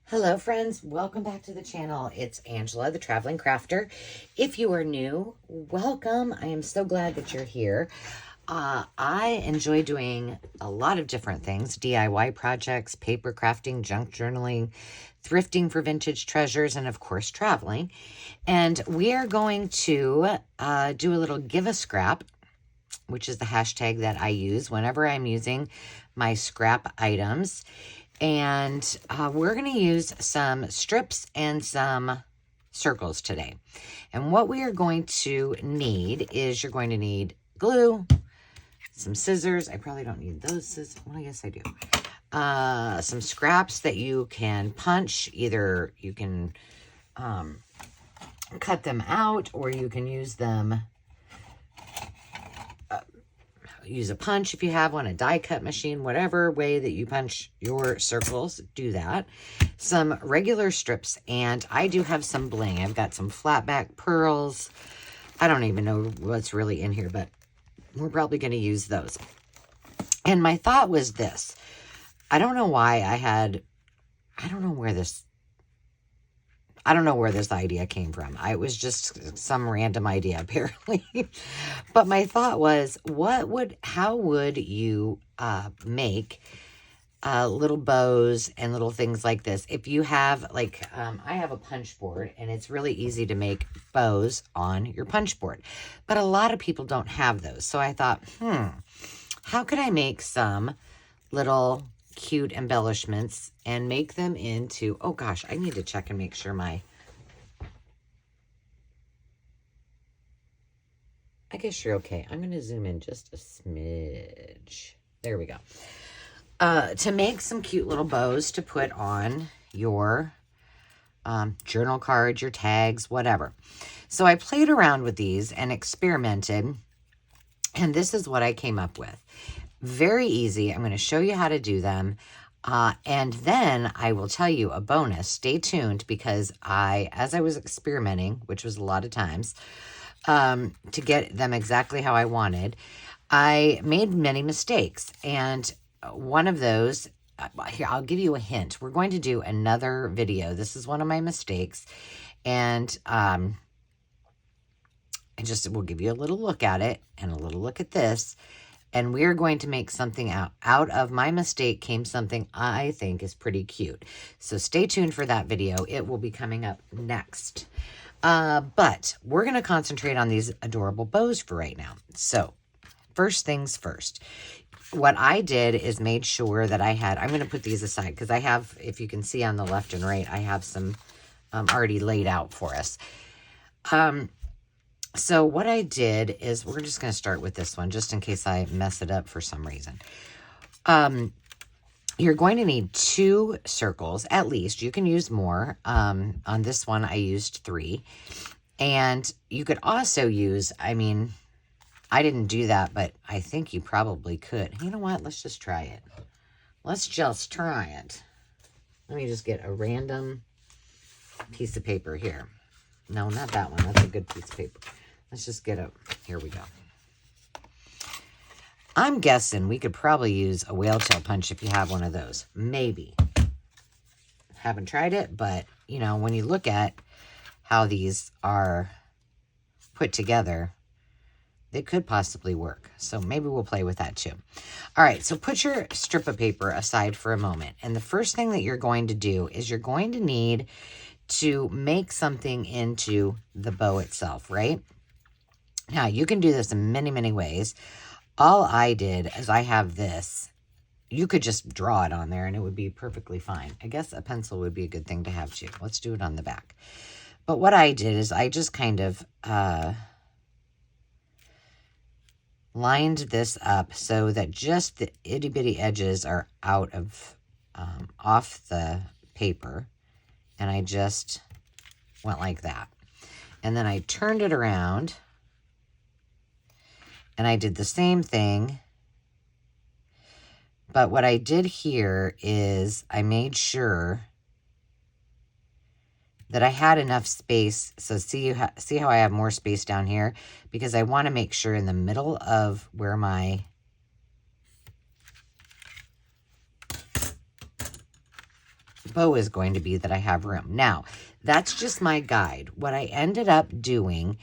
Hello friends, welcome back to the channel. It's Angela, the Traveling Crafter. If you are new, welcome. I am so glad that you're here. I enjoy doing a lot of different things, DIY projects, paper crafting, junk journaling, thrifting for vintage treasures, and of course traveling. And we are going to do a little give a scrap, which is the hashtag that I use whenever I'm using my scrap items. And we're going to use some strips and some circles today. And what we are going to need is you're going to need glue, some scissors. I probably don't need those scissors. Well, I guess I do. Some scraps that you can punch. Either you can cut them out or you can use them. Use a punch if you have one, a die cut machine, whatever way that you punch your circles, do that. Some regular strips, and I do have some bling. I've got some flat back pearls. I don't even know what's really in here, but we're probably going to use those. And my thought was this. I don't know why I don't know where this idea came from. It was just some random idea, apparently. But my thought was, how would you make little bows and little things like this? If you have, like, I have a punch board, and it's really easy to make bows on your punch board. But a lot of people don't have those. So I thought, how could I make some little cute embellishments and make them into, oh gosh, I need to check and make sure I guess you're okay. I'm going to zoom in just a smidge. There we go. To make some cute little bows to put on your journal cards, your tags, whatever. So I played around with these and experimented, and this is what I came up with. Very easy. I'm going to show you how to do them. And then I will tell you a bonus. Stay tuned, because as I was experimenting, which was a lot of times, to get them exactly how I wanted, I made many mistakes. And one of those, here, I'll give you a hint. We're going to do another video. This is one of my mistakes. And we'll give you a little look at it and a little look at this. And we're going to make something out of my mistake came something I think is pretty cute. So stay tuned for that video. It will be coming up next. But we're going to concentrate on these adorable bows for right now. So first things first, what I did is made sure that I'm going to put these aside because I have, if you can see on the left and right, I have some already laid out for us. So what I did is, we're just going to start with this one, just in case I mess it up for some reason. You're going to need 2 circles, at least. You can use more. On this one, I used 3. And you could also use, I didn't do that, but I think you probably could. You know what? Let's just try it. Let's just try it. Let me just get a random piece of paper here. No, not that one. That's a good piece of paper. Let's just get here we go. I'm guessing we could probably use a whale tail punch if you have one of those. Maybe. Haven't tried it, but, when you look at how these are put together, they could possibly work. So maybe we'll play with that too. All right, so put your strip of paper aside for a moment. And the first thing that you're going to do is you're going to need to make something into the bow itself, right? Now, you can do this in many, many ways. All I did is I have this. You could just draw it on there and it would be perfectly fine. I guess a pencil would be a good thing to have too. Let's do it on the back. But what I did is I just kind of lined this up so that just the itty bitty edges are out of off the paper. And I just went like that. And then I turned it around. And I did the same thing. But what I did here is I made sure that I had enough space. So see how I have more space down here? Because I want to make sure in the middle of where my bow is going to be that I have room. Now, that's just my guide. What I ended up doing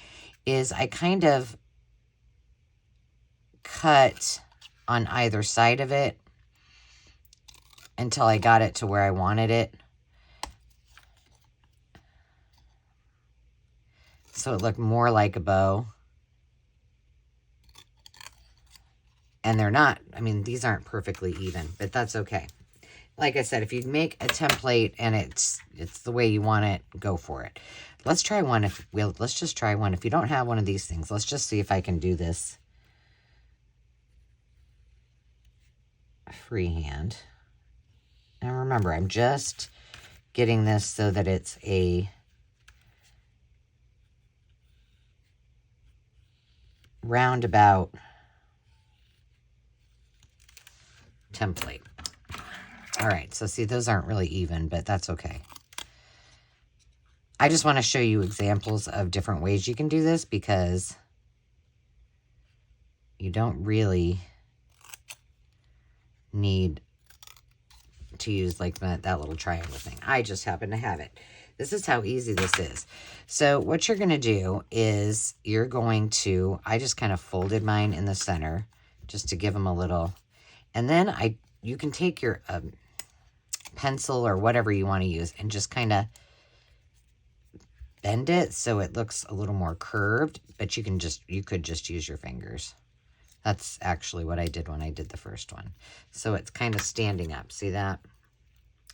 is I kind of cut on either side of it until I got it to where I wanted it. So it looked more like a bow. And they're not, I mean, these aren't perfectly even, but that's okay. Like I said, if you make a template and it's the way you want it, go for it. Let's try one. Let's just try one. If you don't have one of these things, let's just see if I can do this freehand. And remember, I'm just getting this so that it's a roundabout template. All right, so see, those aren't really even, but that's okay. I just want to show you examples of different ways you can do this because you don't really need to use like that little triangle thing. I just happen to have it. This is how easy this is. So what you're going to do is you're going to, I just kind of folded mine in the center just to give them a little, and then you can take your pencil or whatever you want to use and just kind of bend it so it looks a little more curved, but you could just use your fingers. That's actually what I did when I did the first one. So it's kind of standing up. See that?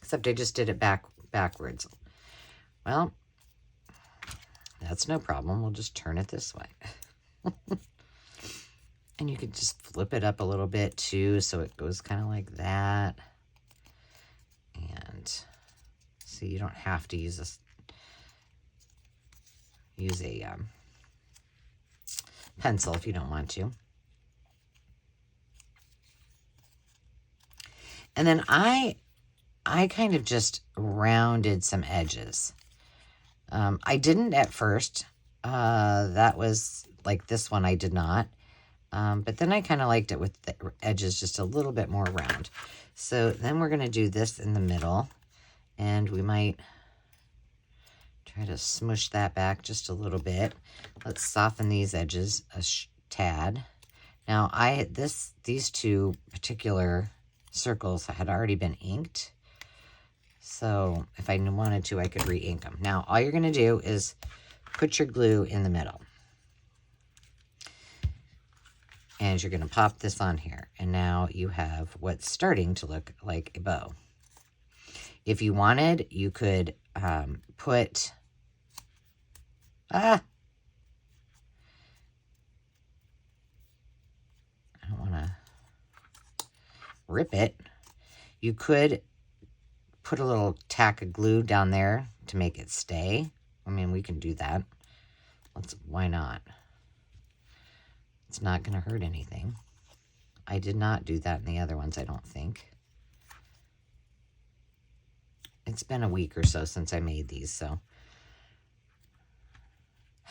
Except I just did it backwards. Well, that's no problem. We'll just turn it this way. And you can just flip it up a little bit too, so it goes kind of like that. And see, you don't have to use a pencil if you don't want to. And then I kind of just rounded some edges. I didn't at first. That was like this one I did not. But then I kind of liked it with the edges just a little bit more round. So then we're going to do this in the middle. And we might try to smush that back just a little bit. Let's soften these edges a tad. Now, these two particular circles had already been inked. So if I wanted to, I could re-ink them. Now, all you're going to do is put your glue in the middle. And you're going to pop this on here. And now you have what's starting to look like a bow. If you wanted, you could put... I don't want to rip it. You could put a little tack of glue down there to make it stay. I mean, we can do that. Why not? It's not going to hurt anything. I did not do that in the other ones, I don't think. It's been a week or so since I made these, so.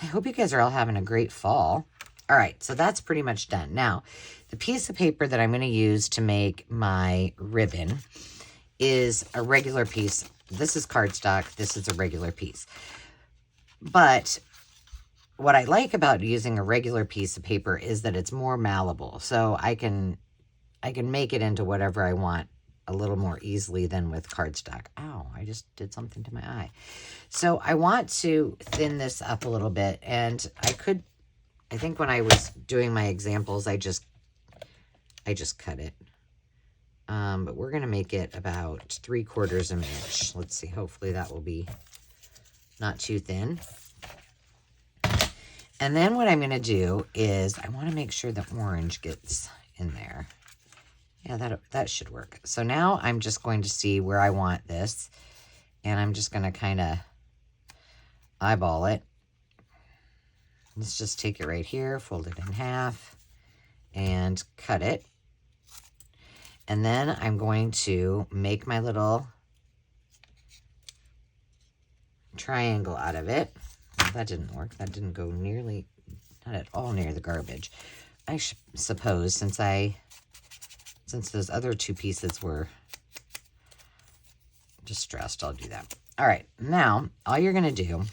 I hope you guys are all having a great fall. All right, so that's pretty much done. Now, the piece of paper that I'm going to use to make my ribbon is a regular piece. This is cardstock. This is a regular piece. But what I like about using a regular piece of paper is that it's more malleable. So I can make it into whatever I want a little more easily than with cardstock. Ow, I just did something to my eye. So I want to thin this up a little bit, and I think when I was doing my examples, I just cut it. But we're going to make it about 3/4 of an inch. Let's see, hopefully that will be not too thin. And then what I'm going to do is I want to make sure the orange gets in there. Yeah, that should work. So now I'm just going to see where I want this. And I'm just going to kind of eyeball it. Let's just take it right here, fold it in half, and cut it. And then I'm going to make my little triangle out of it. Well, that didn't work. That didn't go not at all near the garbage. I suppose since those other two pieces were distressed, I'll do that. All right, now all you're going to do,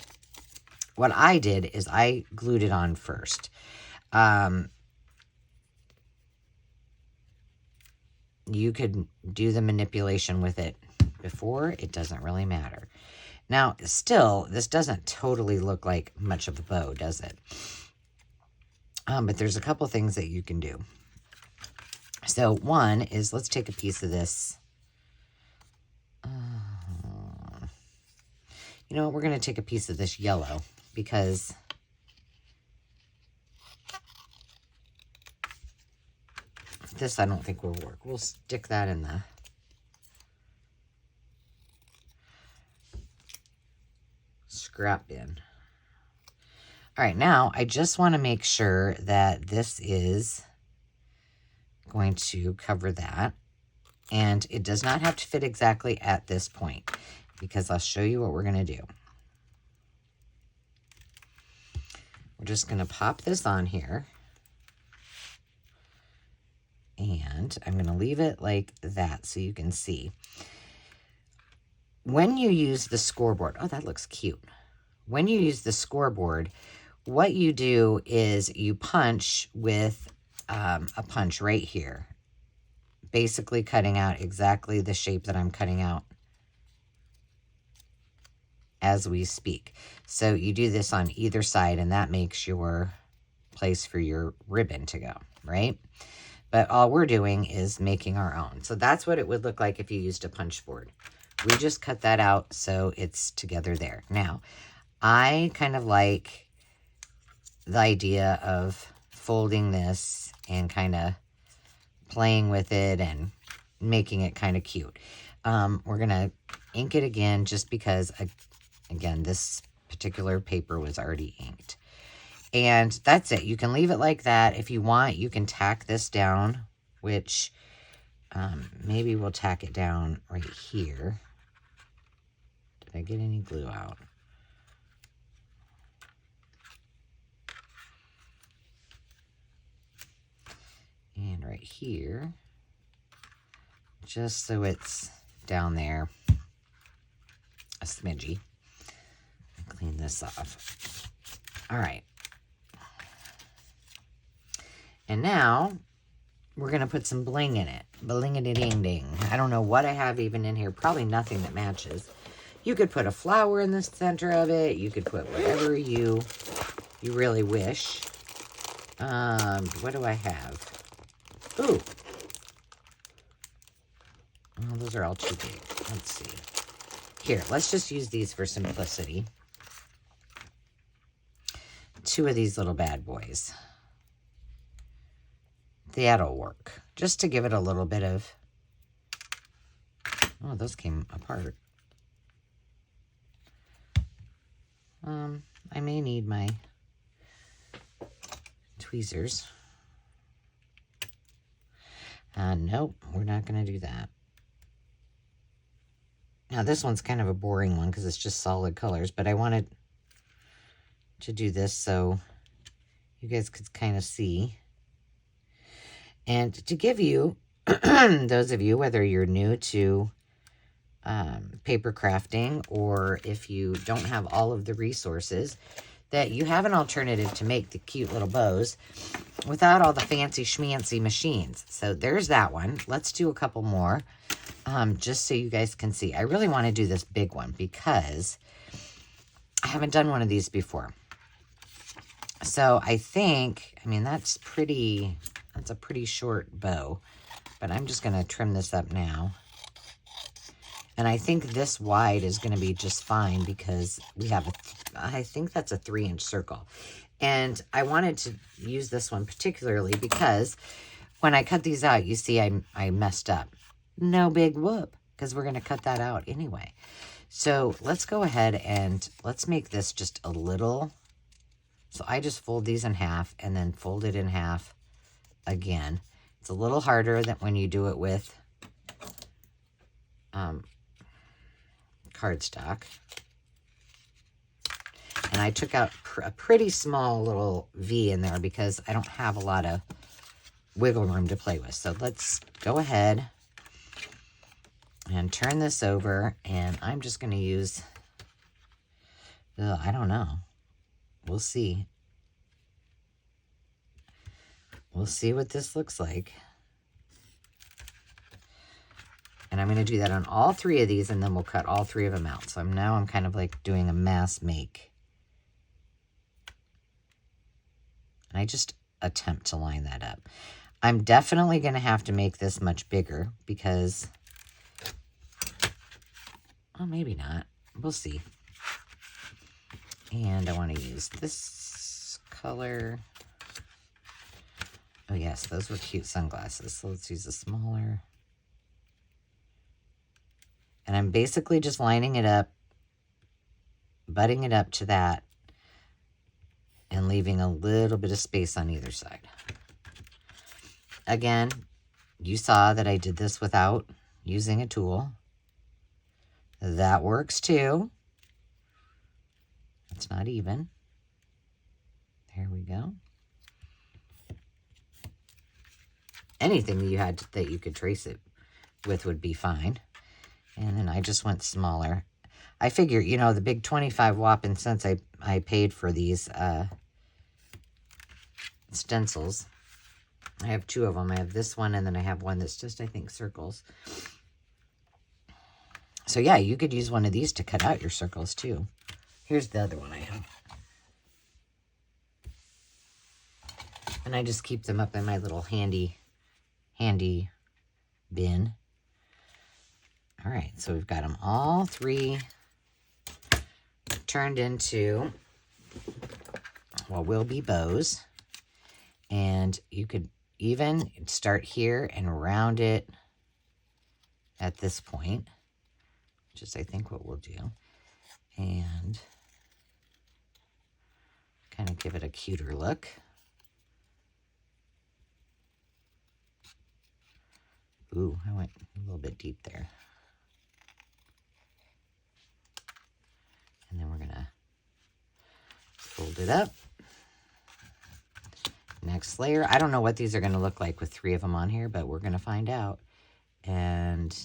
what I did is I glued it on first. You could do the manipulation with it before. It doesn't really matter. Now, still, this doesn't totally look like much of a bow, does it? But there's a couple things that you can do. So one is, let's take a piece of this. You know what? We're going to take a piece of this yellow because this I don't think will work. We'll stick that in the scrap bin. All right, now I just want to make sure that this is going to cover that. And it does not have to fit exactly at this point because I'll show you what we're going to do. We're just going to pop this on here. And I'm going to leave it like that so you can see. When you use the scoreboard, oh, that looks cute. When you use the scoreboard, what you do is you punch with a punch right here, basically cutting out exactly the shape that I'm cutting out as we speak. So you do this on either side, and that makes your place for your ribbon to go, right? But all we're doing is making our own. So that's what it would look like if you used a punch board. We just cut that out so it's together there. Now, I kind of like the idea of folding this and kind of playing with it and making it kind of cute. We're going to ink it again just because, again, this particular paper was already inked. And that's it. You can leave it like that. If you want, you can tack this down, which maybe we'll tack it down right here. Did I get any glue out? And right here, just so it's down there, a smidgy. Clean this off. All right. And now we're going to put some bling in it. Bling-a-ding-ding. I don't know what I have even in here. Probably nothing that matches. You could put a flower in the center of it. You could put whatever you really wish. What do I have? Ooh. Oh, those are all too big. Let's see. Here, let's just use these for simplicity. 2 of these little bad boys. That'll work. Just to give it a little bit of... Oh, those came apart. I may need my tweezers. Nope, we're not going to do that. Now, this one's kind of a boring one because it's just solid colors, but I wanted to do this so you guys could kind of see. And to give you, those of you, whether you're new to paper crafting or if you don't have all of the resources, that you have an alternative to make the cute little bows without all the fancy schmancy machines. So there's that one. Let's do a couple more just so you guys can see. I really want to do this big one because I haven't done one of these before. So I think, I mean, that's a pretty short bow, but I'm just going to trim this up now. And I think this wide is going to be just fine because we have I think that's a 3-inch circle. And I wanted to use this one particularly because when I cut these out, you see I messed up. No big whoop, because we're going to cut that out anyway. So let's go ahead and let's make this just a little. So I just fold these in half and then fold it in half again. It's a little harder than when you do it with cardstock. And I took out a pretty small little V in there because I don't have a lot of wiggle room to play with. So let's go ahead And turn this over, and I'm just going to use, I don't know. We'll see. We'll see what this looks like. And I'm going to do that on all 3 of these, and then we'll cut all 3 of them out. So I'm kind of like doing a mass make. And I just attempt to line that up. I'm definitely going to have to make this much bigger because, well, maybe not. We'll see. And I want to use this color. Oh, yes, those were cute sunglasses. So let's use a smaller. And I'm basically just lining it up, butting it up to that, and leaving a little bit of space on either side. Again, you saw that I did this without using a tool. That works too. It's not even. There we go. Anything that you had that you could trace it with would be fine. And then I just went smaller. I figure, you know, the big 25 whopping cents I paid for these stencils. I have 2 of them. I have this one, and then I have one that's just, I think, circles. So, yeah, you could use one of these to cut out your circles, too. Here's the other one I have. And I just keep them up in my little handy bin. All right, so we've got them all 3 turned into what will be bows. And you could even start here and round it at this point, which is, I think, what we'll do. And kind of give it a cuter look. Ooh, I went a little bit deep there. And then we're going to fold it up. Next layer. I don't know what these are going to look like with 3 of them on here, but we're going to find out. And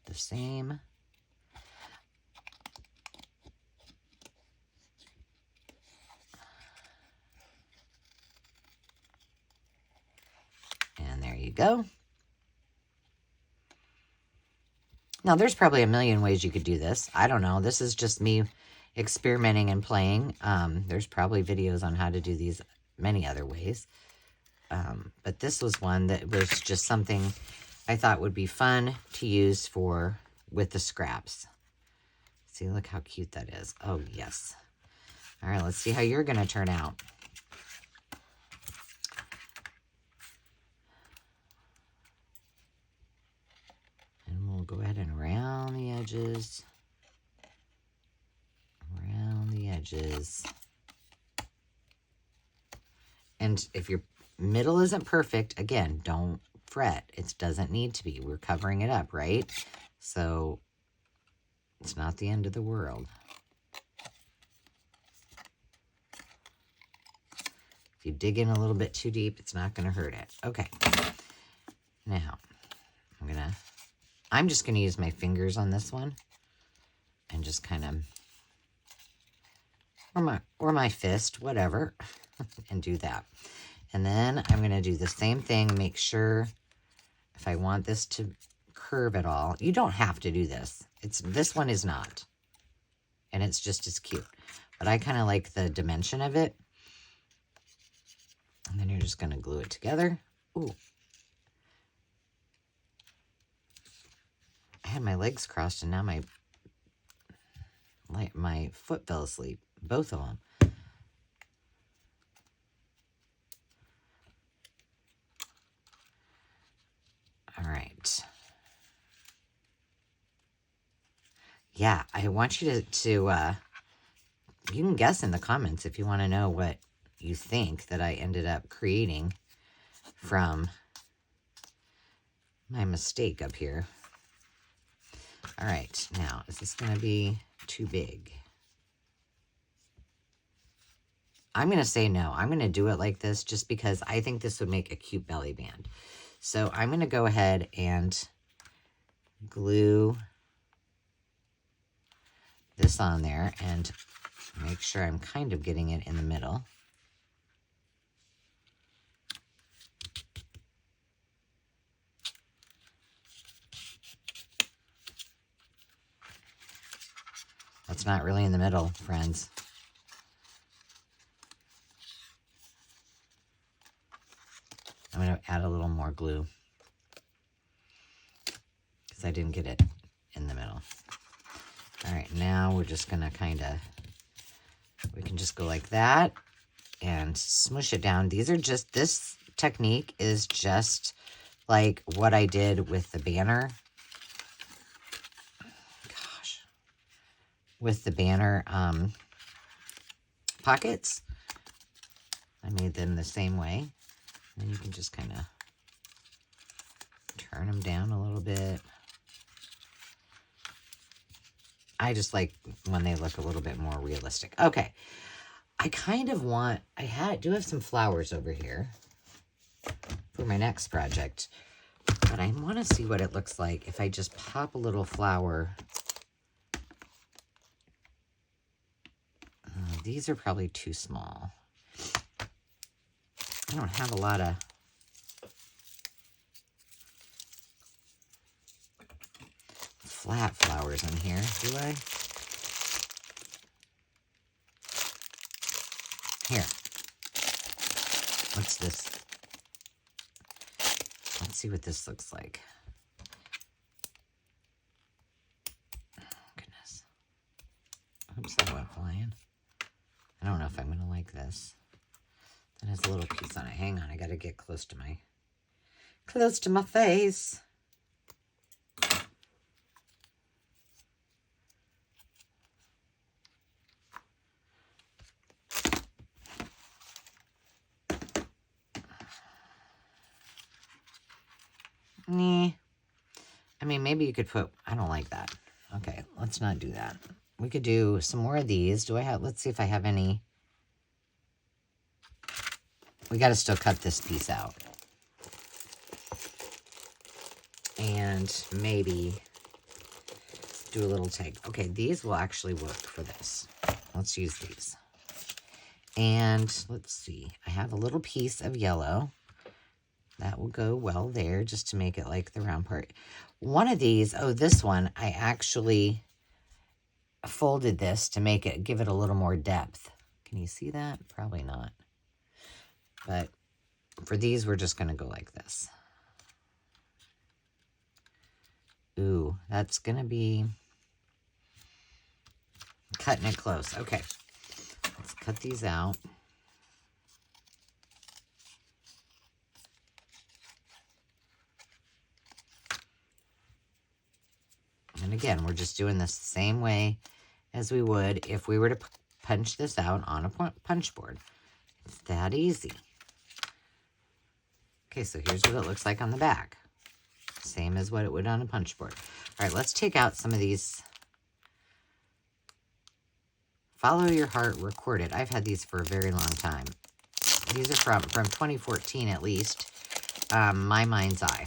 the same. And there you go. Now, there's probably a million ways you could do this. I don't know. This is just me experimenting and playing. There's probably videos on how to do these many other ways. But this was one that was just something I thought would be fun to use with the scraps. See, look how cute that is. Oh, yes. All right, let's see how you're going to turn out. And we'll go ahead and round the edges. Around the edges. And if your middle isn't perfect, again, don't fret. It doesn't need to be. We're covering it up, right? So it's not the end of the world. If you dig in a little bit too deep, it's not going to hurt it. Okay. Now, I'm just going to use my fingers on this one and just kind of, or my fist, whatever, and do that. And then I'm going to do the same thing, make sure if I want this to curve at all. You don't have to do this. This one is not. And it's just as cute. But I kind of like the dimension of it. And then you're just going to glue it together. Ooh. I had my legs crossed and now my foot fell asleep. Both of them. All right. Yeah, I want you to you can guess in the comments if you want to know what you think that I ended up creating from my mistake up here. All right, now, is this going to be too big? I'm going to say no. I'm going to do it like this just because I think this would make a cute belly band. So I'm going to go ahead and glue this on there and make sure I'm kind of getting it in the middle. That's not really in the middle, friends. I'm going to add a little more glue because I didn't get it in the middle. All right, now we're just going to kind of, we can just go like that and smoosh it down. These are just, this technique is just like what I did with the banner. Gosh. With the banner pockets. I made them the same way. And you can just kind of turn them down a little bit. I just like when they look a little bit more realistic. Okay. I kind of want, do have some flowers over here for my next project. But I want to see what it looks like if I just pop a little flower. These are probably too small. I don't have a lot of flat flowers in here, do I? Here. What's this? Let's see what this looks like. Oh, goodness. Oops, that went flying. I don't know if I'm going to like this. That has a little piece on it. Hang on, I got to get close to my face. Nah. I mean, maybe you could put, I don't like that. Okay, let's not do that. We could do some more of these. Do I have, let's see if I have any. We got to still cut this piece out. And maybe do a little tag. Okay, these will actually work for this. Let's use these. And let's see. I have a little piece of yellow. That will go well there just to make it like the round part. One of these, oh, this one, I actually folded this to make it, give it a little more depth. Can you see that? Probably not. But for these, we're just going to go like this. Ooh, that's going to be cutting it close. Okay, let's cut these out. And again, we're just doing this the same way as we would if we were to punch this out on a punch board. It's that easy. Okay, so here's what it looks like on the back. Same as what it would on a punch board. All right, let's take out some of these. Follow Your Heart Recorded. I've had these for a very long time. These are from 2014 at least. My Mind's Eye.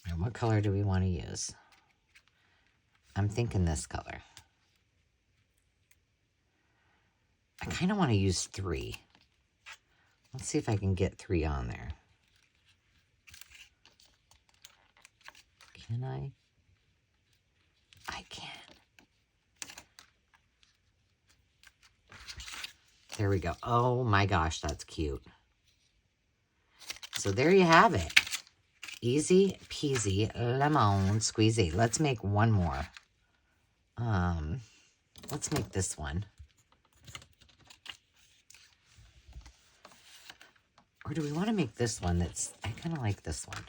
And what color do we want to use? I'm thinking this color. I kind of want to use 3. Let's see if I can get 3 on there. Can I? I can. There we go. Oh my gosh, that's cute. So there you have it. Easy peasy lemon squeezy. Let's make one more. Let's make this one. Or do we want to make this one that's, I kind of like this one.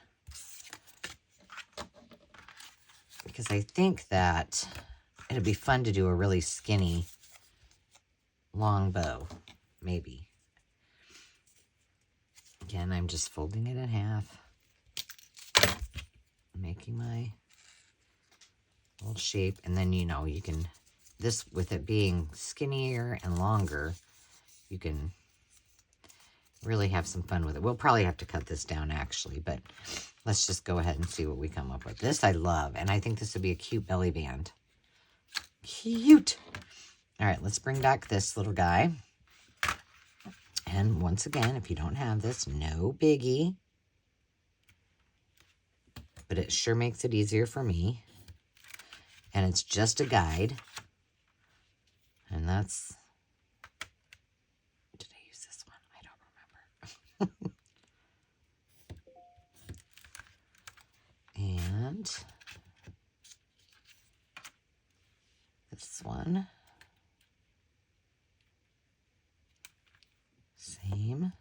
Because I think that it'd be fun to do a really skinny long bow, maybe. Again, I'm just folding it in half. Making my little shape. And then, you know, you can, this with it being skinnier and longer, you can really have some fun with it. We'll probably have to cut this down actually, but let's just go ahead and see what we come up with. This I love, and I think this would be a cute belly band. Cute. All right, let's bring back this little guy. And once again, if you don't have this, no biggie. But it sure makes it easier for me. And it's just a guide. And that's... Did I use this one? I don't remember. And this one. Same.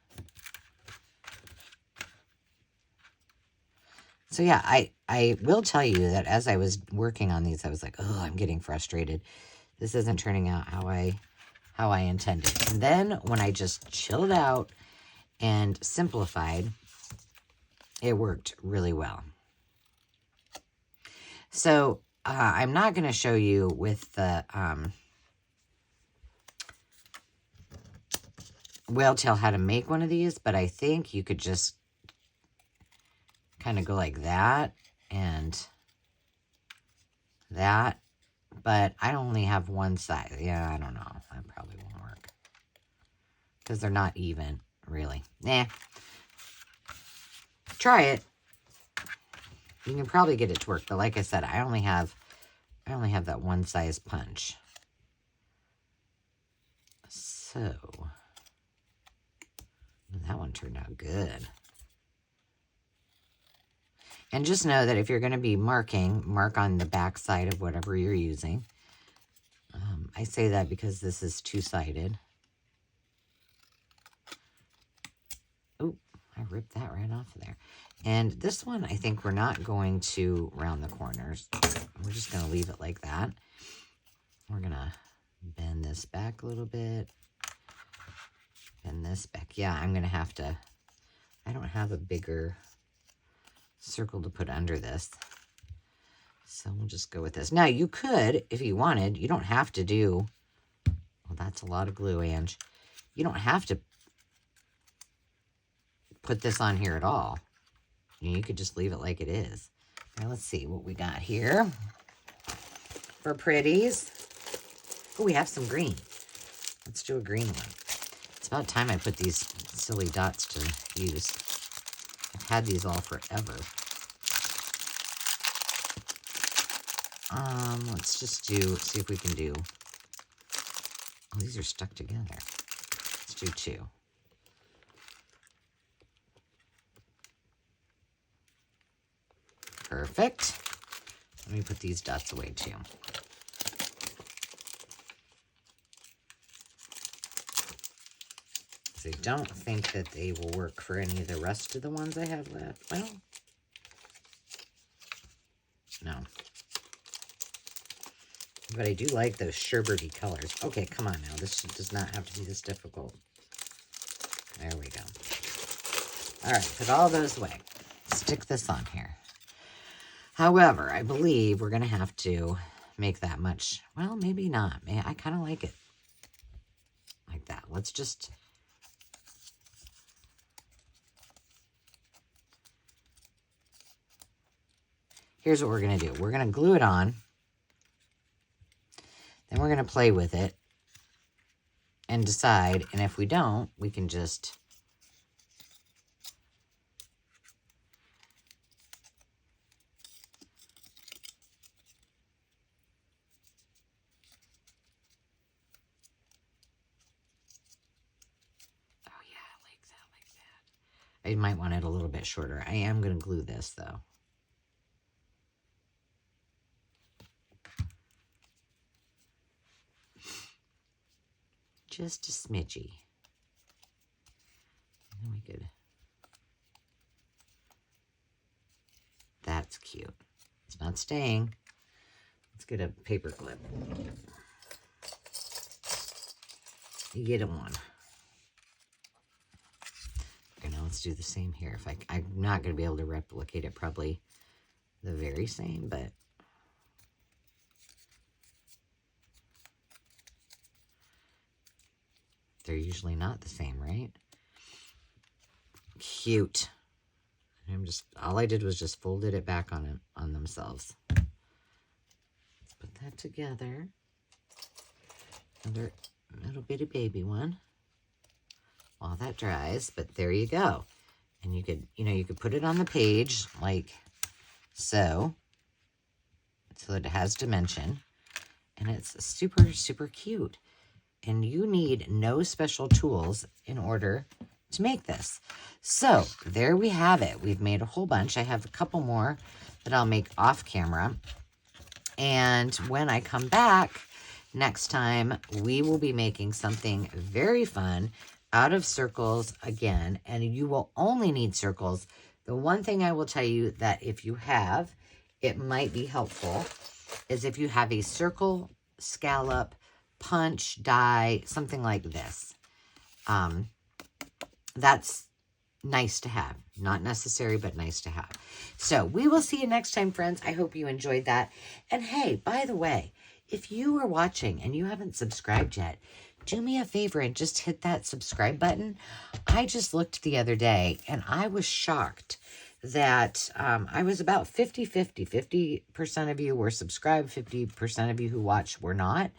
So yeah, I will tell you that as I was working on these, I was like, oh, I'm getting frustrated. This isn't turning out how I intended. And then when I just chilled out and simplified, it worked really well. So I'm not going to show you with the whale tail how to make one of these, but I think you could just kind of go like that and that, but I only have one side. Yeah, I don't know. That probably won't work because they're not even, really. Nah. Try it. You can probably get it to work, but like I said, I only have that one size punch. So that one turned out good. And just know that if you're going to be marking, mark on the back side of whatever you're using. I say that because this is two-sided. Oh, I ripped that right off of there. And this one, I think we're not going to round the corners. We're just going to leave it like that. We're going to bend this back a little bit. Bend this back. Yeah, I'm going to have to... I don't have a bigger circle to put under this. So we'll just go with this. Now, you could, if you wanted, you don't have to do... Well, that's a lot of glue, Ange. You don't have to put this on here at all. You could just leave it like it is. Now, let's see what we got here for pretties. Oh, we have some green. Let's do a green one. It's about time I put these silly dots to use. I've had these all forever. Let's just see if we can do... Oh, these are stuck together. Let's do two. Perfect. Let me put these dots away too. So I don't think that they will work for any of the rest of the ones I have left. Well, no. But I do like those sherbety colors. Okay, come on now. This does not have to be this difficult. There we go. All right, put all those away. Stick this on here. However, I believe we're going to have to make that much. Well, maybe not. I kind of like it like that. Let's just... Here's what we're going to do. We're going to glue it on. Then we're going to play with it and decide. And if we don't, we can just... Oh, yeah, like that. I might want it a little bit shorter. I am going to glue this, though. Just a smidgy. And then we could... That's cute. It's not staying. Let's get a paper clip. You get a one. Okay, now let's do the same here. I'm not going to be able to replicate it probably the very same, but... They're usually not the same, right? cute. All I did was just folded it back on themselves. Let's put that together. Another little bitty baby one while that dries, but there you go. And you could put it on the page like so that it has dimension, and it's super, super cute. And you need no special tools in order to make this. So there we have it. We've made a whole bunch. I have a couple more that I'll make off camera. And when I come back next time, we will be making something very fun out of circles again. And you will only need circles. The one thing I will tell you that if you have, it might be helpful, is if you have a circle, scallop, punch, die, something like this. That's nice to have. Not necessary, but nice to have. So we will see you next time, friends. I hope you enjoyed that. And hey, by the way, if you are watching and you haven't subscribed yet, do me a favor and just hit that subscribe button. I just looked the other day and I was shocked that I was about 50-50. 50% of you were subscribed, 50% of you who watched were not.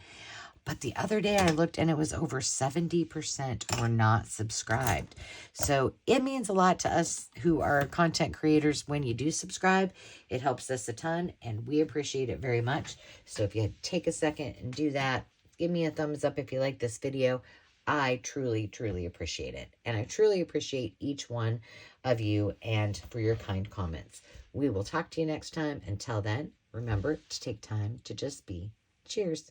But the other day I looked and it was over 70% were not subscribed. So it means a lot to us who are content creators when you do subscribe. It helps us a ton and we appreciate it very much. So if you take a second and do that, give me a thumbs up if you like this video. I truly, truly appreciate it. And I truly appreciate each one of you and for your kind comments. We will talk to you next time. Until then, remember to take time to just be. Cheers.